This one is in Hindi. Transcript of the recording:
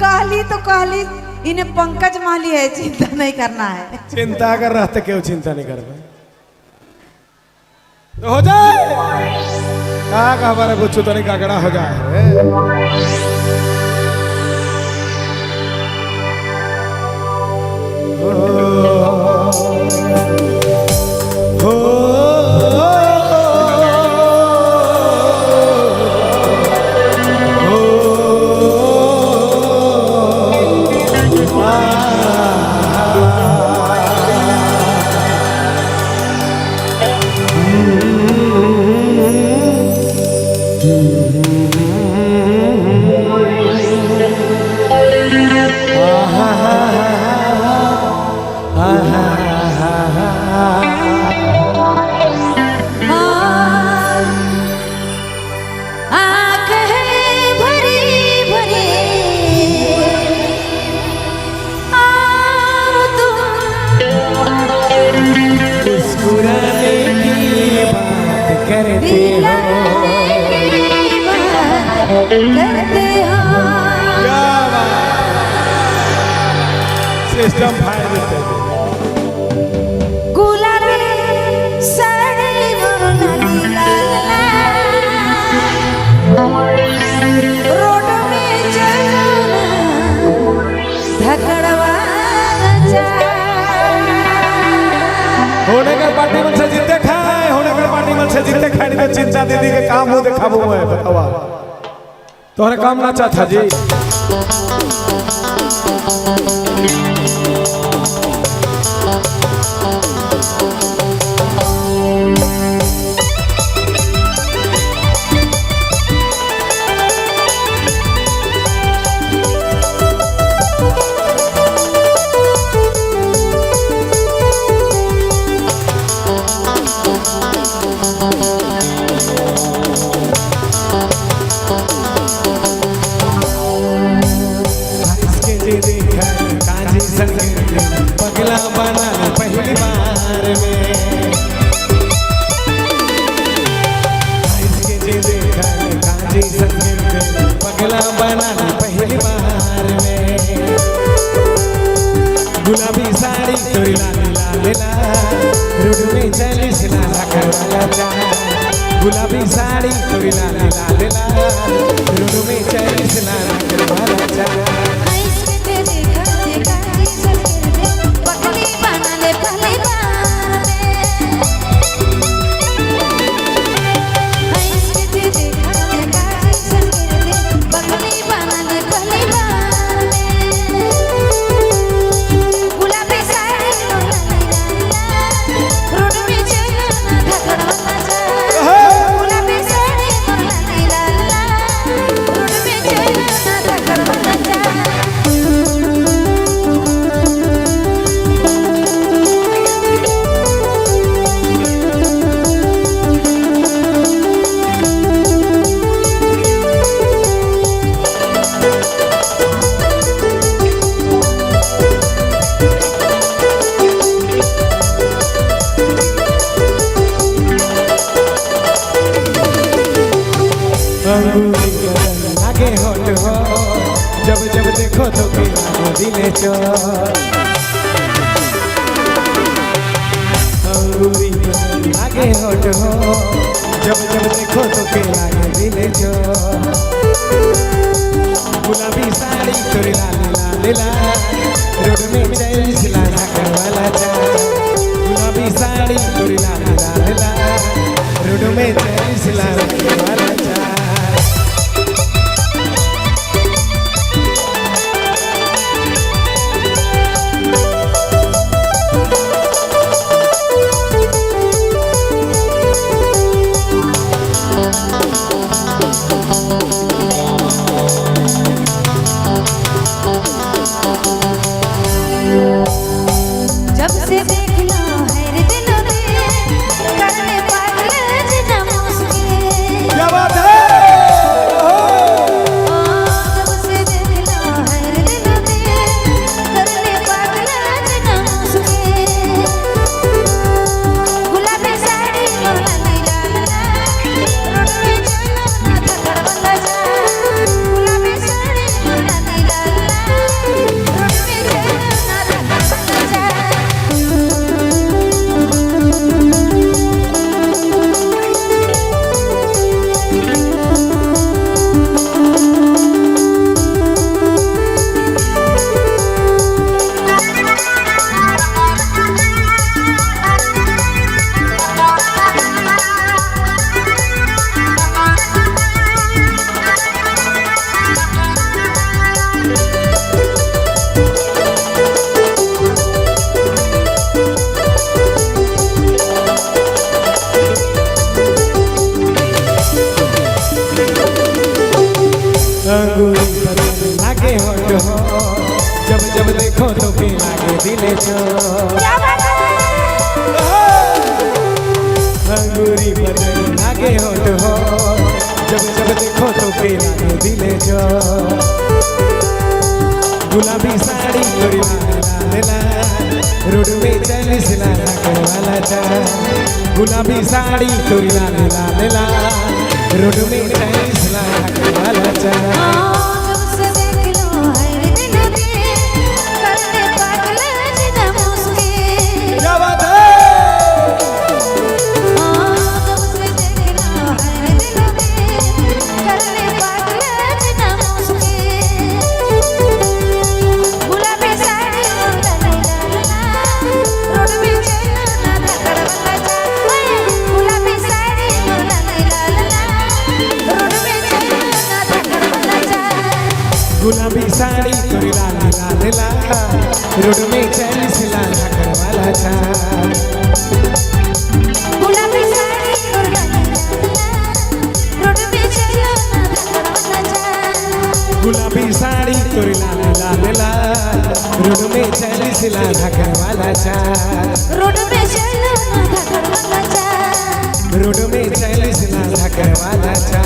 कहली तो कहली इन्हें पंकज माली है, चिंता नहीं करना है। चिंता कर रहा था, क्यों चिंता नहीं कर पाए तो हो जाए। का हमारा बुच्चू तो नहीं काकड़ा हो जाए। सिस्टम फायर देते गुलाबी साड़ी रोड में चलना धकड़वा होने का पार्टी में से जीते खाए, होने का पार्टी में से जीते खाए। नहीं चिंता दीदी के काम हो देखा वो है बतावा तोहरे काम ना चाहता जी। पगला बना पहली बार में काजी संगीत पगला बना पहली बार में। गुलाबी साड़ी तोरी लाल लाल रोड में चली सिला करवाला जा। गुलाबी साड़ी तोरी लाल लाल रोड में चली सिला करवाला जा। आगे होट हो जब जब देखो तो दिले चो अंगूरी आगे होट हो जब जब देखो तो दिले चो। गुलाबी साड़ी तोरी लाल लाल रोड में चल सिला करवाला जा। गुलाबी साड़ी तोरी लाल लाल रोड में चल सिला करवाला जा। बदन लागे होट हो जब जब देखो तो के लागे दिले चो क्या बात है अंगूरी बदन लागे होट हो जब जब देखो तो के लागे दिले चो गुलाबी साड़ी तोरी लाल लाल रोड में चली सिला वाला चा गुलाबी साड़ी तोरी लाल लाल रोड में चली सिला वाला चा जब से देख लो हर दिन में करने पागल जिना मुस्के क्या बात है जब से देख लो हर दिन में करने पागल जिना मुस्के गुलाबी साड़ी रोड में चलना धक्कड़ वाला चा गुलाबी साड़ी रोड में चलना धक्कड़ वाला चा गुलाबी साड़ी तोरी लाल लाल रोड में चली सिला वाला चा गुलाबी साड़ी रोड में चलना धक्कड़ वाला चा गुलाबी साड़ी तोरी लाल लाल रोड में चली सिला वाला चा रोड में चलना धक्कड़ वाला चा रोड में चली सिला वाला चा